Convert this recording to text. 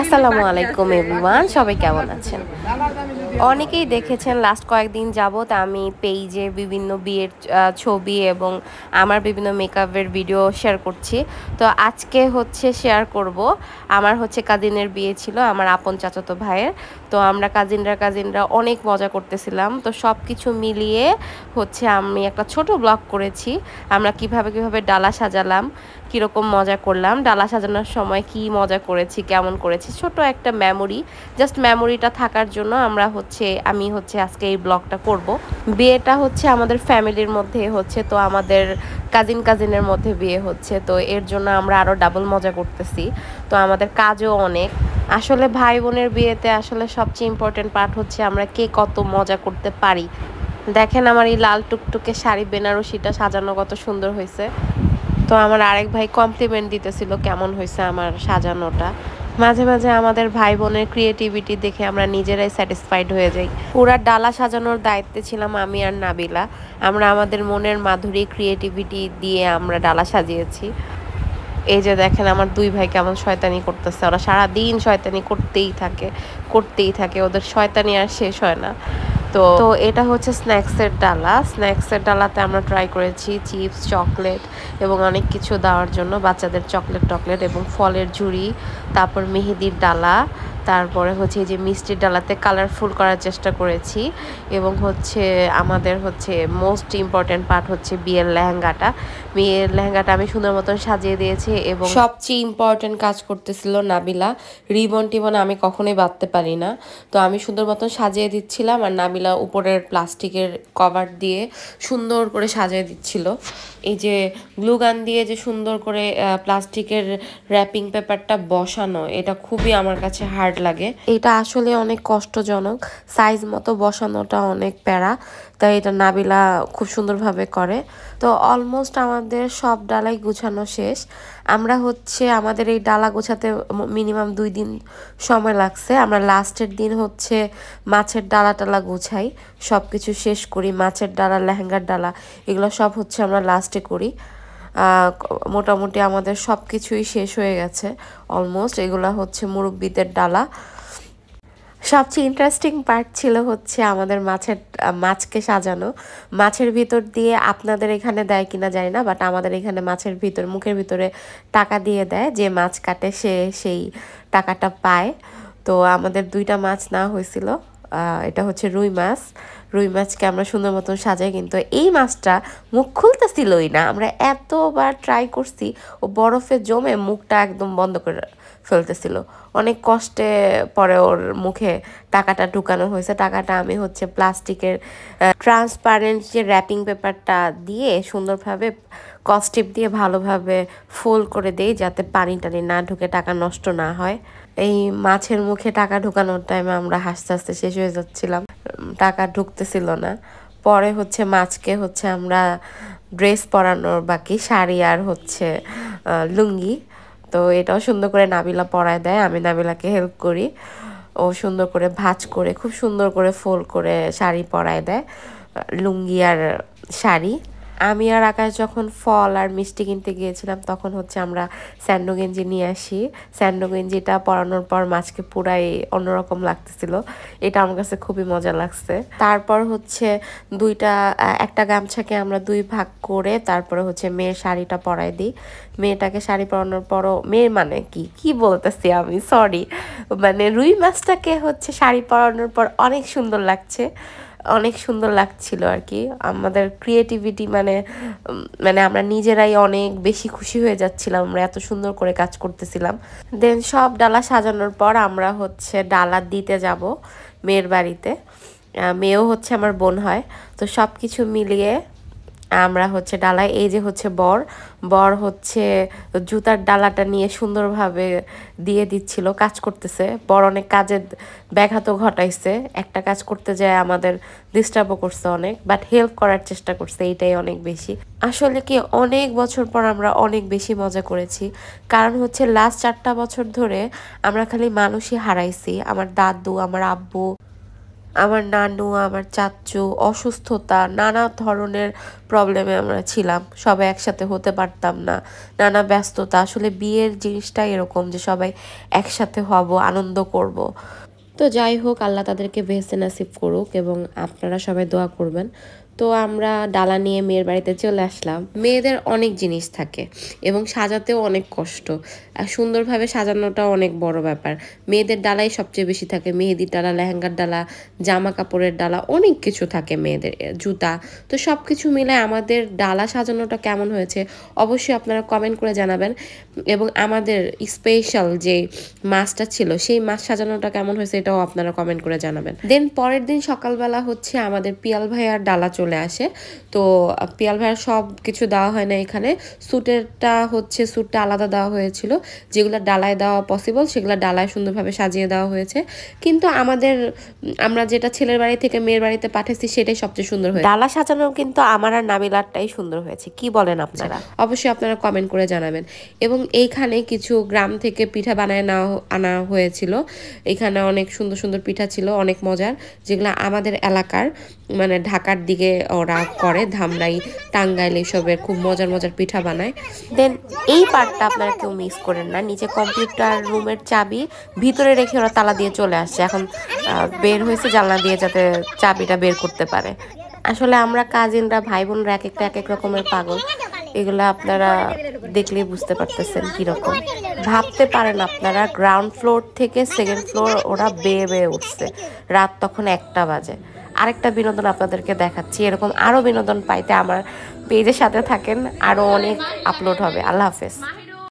আসসালামু আলাইকুম এভরিওয়ান, সবাই কেমন আছেন? অনেকেই দেখেছেন লাস্ট কয়েকদিন যাবত আমি পেজে বিভিন্ন বিয়ের ছবি এবং আমার বিভিন্ন মেকআপের ভিডিও শেয়ার করছি। তো আজকে হচ্ছে শেয়ার করব, আমার হচ্ছে কাজিনের বিয়ে ছিল, আমার আপন চাচাতো ভাইয়ের। তো আমরা কাজিনরা অনেক মজা করতেছিলাম। তো সব কিছু মিলিয়ে হচ্ছে আমি একটা ছোট ব্লগ করেছি। আমরা কিভাবে ডালা সাজালাম, কীরকম মজা করলাম, ডালা সাজানোর সময় কি মজা করেছি, কেমন করেছি, ছোট একটা মেমোরি, জাস্ট মেমোরিটা থাকার জন্য আমি হচ্ছে আজকে এই ব্লগটা করব। বিয়েটা হচ্ছে আমাদের ফ্যামিলির মধ্যে হচ্ছে, তো আমাদের কাজিনের মধ্যে বিয়ে হচ্ছে, তো এর জন্য আমরা আরও ডাবল মজা করতেছি। তো আমাদের কাজও অনেক। আসলে ভাই বোনের বিয়েতে আসলে সবচেয়ে ইম্পর্টেন্ট পার্ট হচ্ছে আমরা কে কত মজা করতে পারি। দেখেন আমার এই লাল টুকটুকে শাড়ি বেনারসিটা সাজানো কত সুন্দর হয়েছে। তো আমার আরেক ভাই কমপ্লিমেন্ট দিতেছিল কেমন হয়েছে আমার সাজানোটা। মাঝে মাঝে আমাদের ভাই বোনের ক্রিয়েটিভিটি দেখে আমরা নিজেরাই স্যাটিসফাইড হয়ে যাই। পুরা ডালা সাজানোর দায়িত্বে ছিলাম আমি আর নাবিলা। আমরা আমাদের মনের মাধুরী ক্রিয়েটিভিটি দিয়ে আমরা ডালা সাজিয়েছি। এই যে দেখেন আমার দুই ভাই কেমন শয়তানি করতেছে, ওরা সারাদিন শয়তানি করতেই থাকে, ওদের শয়তানি আর শেষ হয় না। তো এটা হচ্ছে স্ন্যাক্সের ডালাতে আমরা ট্রাই করেছি চিপস, চকলেট এবং অনেক কিছু দেওয়ার জন্য, বাচ্চাদের চকলেট এবং ফলের ঝুড়ি, তারপর মেহেদির ডালা, তারপরে হচ্ছে এই যে মিষ্টির ডালাতে কালারফুল করার চেষ্টা করেছি। এবং হচ্ছে আমাদের হচ্ছে মোস্ট ইম্পর্ট্যান্ট পার্ট হচ্ছে বিয়ের লেহেঙ্গাটা আমি সুন্দর মতন সাজিয়ে দিয়েছি। এবং সবচেয়ে ইম্পর্ট্যান্ট কাজ করতেছিল নাবিলা। টিবন আমি কখনোই বাঁধতে পারি না, তো আমি সুন্দর মতন সাজিয়ে দিচ্ছিলাম আর নাবিলা উপরের প্লাস্টিকের কভার দিয়ে সুন্দর করে সাজিয়ে দিচ্ছিল। এই যে গ্লুগান দিয়ে যে সুন্দর করে প্লাস্টিকের র্যাপিং পেপারটা বসানো, এটা খুবই আমার কাছে হার্ড লাগে। এটা আসলে অনেক কষ্টজনক, সাইজ মতো বসানোটা অনেক প্যারা, তাই এটা নাবিলা খুব সুন্দরভাবে করে। তো অলমোস্ট আমাদের সব ডালাই গুছানো শেষ। আমরা হচ্ছে আমাদের এই ডালা গোছাতে মিনিমাম 2 দিন সময় লাগছে। আমরা লাস্টের দিন হচ্ছে মাছের ডালা গুছাই, সব কিছু শেষ করি। মাছের ডালা, লেহেঙ্গার ডালা, এগুলো সব হচ্ছে আমরা লাস্টে করি। মোটামুটি আমাদের সব কিছুই শেষ হয়ে গেছে অলমোস্ট। এগুলো হচ্ছে মুরব্বিদের ডালা। সবচেয়ে ইন্টারেস্টিং পার্ট ছিল হচ্ছে আমাদের মাছকে সাজানো। মাছের ভিতর দিয়ে, আপনাদের এখানে দেয় কিনা জানি না, বাট আমাদের এখানে মুখের ভিতরে টাকা দিয়ে দেয়, যে মাছ কাটে সে সেই টাকাটা পায়। তো আমাদের 2টা মাছ নেওয়া হয়েছিল। এটা হচ্ছে রুই মাছকে আমরা সুন্দর মতন সাজাই, কিন্তু এই মাছটা মুখ খুলতেছিলই না। আমরা এতবার ট্রাই করছি, ও বরফে জমে মুখটা একদম বন্ধ করে ফেলতেছিল। অনেক কষ্টে পরে ওর মুখে টাকাটা ঢুকানো হয়েছে। টাকাটা আমি হচ্ছে প্লাস্টিকের ট্রান্সপারেন্ট যে র্যাপিং পেপারটা দিয়ে সুন্দরভাবে কস্টিপ দিয়ে ভালোভাবে ফোল্ড করে দেই, যাতে পানি টানি না ঢুকে টাকা নষ্ট না হয়। এই মাছের মুখে টাকা ঢুকানোর টাইমে আমরা হাসতে হাসতে শেষ হয়ে যাচ্ছিলাম, টাকা ঢুকতেছিল না। পরে হচ্ছে মাছকে হচ্ছে আমরা ড্রেস পরানোর বাকি, শাড়ি আর হচ্ছে লুঙ্গি, তো এটাও সুন্দর করে নাবিলা পরায় দেয়, আমি নাবিলাকে হেল্প করি। ও সুন্দর করে ভাঁজ করে খুব সুন্দর করে ফোল্ড করে শাড়ি পরায় দেয়, লুঙ্গি আর শাড়ি। আমি আর আকাশ যখন ফল আর মিষ্টি কিনতে গিয়েছিলাম, তখন হচ্ছে আমরা স্যান্ডো গেঞ্জি নিয়ে আসি। স্যান্ডো গেঞ্জিটা পরানোর পর মাছকে পুরাই অন্যরকম লাগতেছিল, এটা আমার কাছে খুবই মজা লাগছে। তারপর হচ্ছে একটা গামছাকে আমরা 2 ভাগ করে তারপরে হচ্ছে মেয়ের শাড়িটা পরাই দিই। মেয়েটাকে শাড়ি পরানোর পরও, মেয়ের মানে কি বলতেছি আমি, সরি, মানে রুই মাছটাকে হচ্ছে শাড়ি পরানোর পর অনেক সুন্দর লাগছিল আর কি। আমাদের ক্রিয়েটিভিটি মানে আমরা নিজেরাই অনেক বেশি খুশি হয়ে যাচ্ছিলাম, আমরা এত সুন্দর করে কাজ করতেছিলাম। দেন সব ডালা সাজানোর পর আমরা হচ্ছে ডালা দিতে যাব মেয়ের বাড়িতে। মেয়েও হচ্ছে আমার বোন হয়। তো সব কিছু মিলিয়ে আমরা হচ্ছে ডালায়, এই যে হচ্ছে বর হচ্ছে জুতার ডালাটা নিয়ে সুন্দরভাবে দিয়ে দিচ্ছিল, কাজ করতেছে। বর অনেক কাজের ব্যাঘাতও ঘটাইছে, একটা কাজ করতে যায় আমাদের ডিস্টার্বও করছে অনেক, বাট হেল্প করার চেষ্টা করছে, এইটাই অনেক বেশি। আসলে কি অনেক বছর পর আমরা অনেক বেশি মজা করেছি, কারণ হচ্ছে লাস্ট 4টা বছর ধরে আমরা খালি মানুষই হারাইছি। আমার দাদু, আমার আব্বু, আমার নানু, আমার চাচ্চু, অসুস্থতা, নানা ধরনের প্রবলেমে আমরা ছিলাম। সবাই একসাথে হতে পারতাম না, নানা ব্যস্ততা। আসলে বিয়ের জিনিসটাই এরকম যে সবাই একসাথে হব, আনন্দ করব। তো যাই হোক, আল্লাহ তাদেরকে বেহেশতে নসিব করুক এবং আপনারা সবাই দোয়া করবেন। তো আমরা ডালা নিয়ে মেয়ের বাড়িতে চলে আসলাম। মেয়েদের অনেক জিনিস থাকে এবং সাজাতেও অনেক কষ্ট, আর সুন্দরভাবে সাজানোটা অনেক বড় ব্যাপার। মেয়েদের ডালাই সবচেয়ে বেশি থাকে, মেহেদির ডালা, লেহেঙ্গার ডালা, জামা কাপড়ের ডালা, অনেক কিছু থাকে মেয়েদের, জুতা। তো সব কিছু মিলে আমাদের ডালা সাজানোটা কেমন হয়েছে অবশ্যই আপনারা কমেন্ট করে জানাবেন। এবং আমাদের স্পেশাল যে মাছটা ছিল সেই মাছ সাজানোটা কেমন হয়েছে এটাও আপনারা কমেন্ট করে জানাবেন। দেন পরের দিন সকালবেলা হচ্ছে আমাদের পিয়াল ভাইয়ার ডালা চলে আসে। তো পিয়াল ভাইয়ার সব কিছু দেওয়া হয় না এখানে। স্যুটটা আলাদা দেওয়া হয়েছিল, যেগুলো ডালায় দেওয়া পসিবল সেগুলো ডালায় সুন্দরভাবে সাজিয়ে দেওয়া হয়েছে। কিন্তু আমরা যেটা ছেলের বাড়ি থেকে মেয়ের বাড়িতে পাঠাচ্ছি সেটাই সবচেয়ে সুন্দর হয়েছে। ডালা সাজানো কিন্তু আমার আর নাবিলারটাই সুন্দর হয়েছে, কি বলেন আপনারা? অবশ্যই আপনারা কমেন্ট করে জানাবেন। এবং এইখানে কিছু গ্রাম থেকে পিঠা বানায় আনা হয়েছিল। এখানে অনেক সুন্দর সুন্দর পিঠা ছিল, অনেক মজার, যেগুলো আমাদের এলাকার মানে ঢাকার দিকে ওরা করে, ধামরাই, টাঙ্গাইল এসবের খুব মজার মজার পিঠা বানায়। দেন এই পার্টটা আপনারা কেউ মিস করেন না। নিচে কম্পিউটার রুমের চাবি ভিতরে রেখে ওরা তালা দিয়ে চলে আসছে, এখন বের হয়েছে জানলা দিয়ে যাতে চাবিটা বের করতে পারে। আসলে আমরা কাজিনরা, ভাই বোনরা এক এক রকমের পাগল। এগুলো আপনারা দেখলে বুঝতে পারতেছেন কিরকম। ভাবতে পারেন আপনারা, গ্রাউন্ড ফ্লোর থেকে সেকেন্ড ফ্লোর ওরা বেয়ে উঠছে। রাত তখন 1টা বাজে। আরেকটা বিনোদন আপনাদেরকে দেখাচ্ছি। এরকম আরও বিনোদন পাইতে আমার পেজের সাথে থাকেন, আরও অনেক আপলোড হবে। আল্লাহ হাফেজ।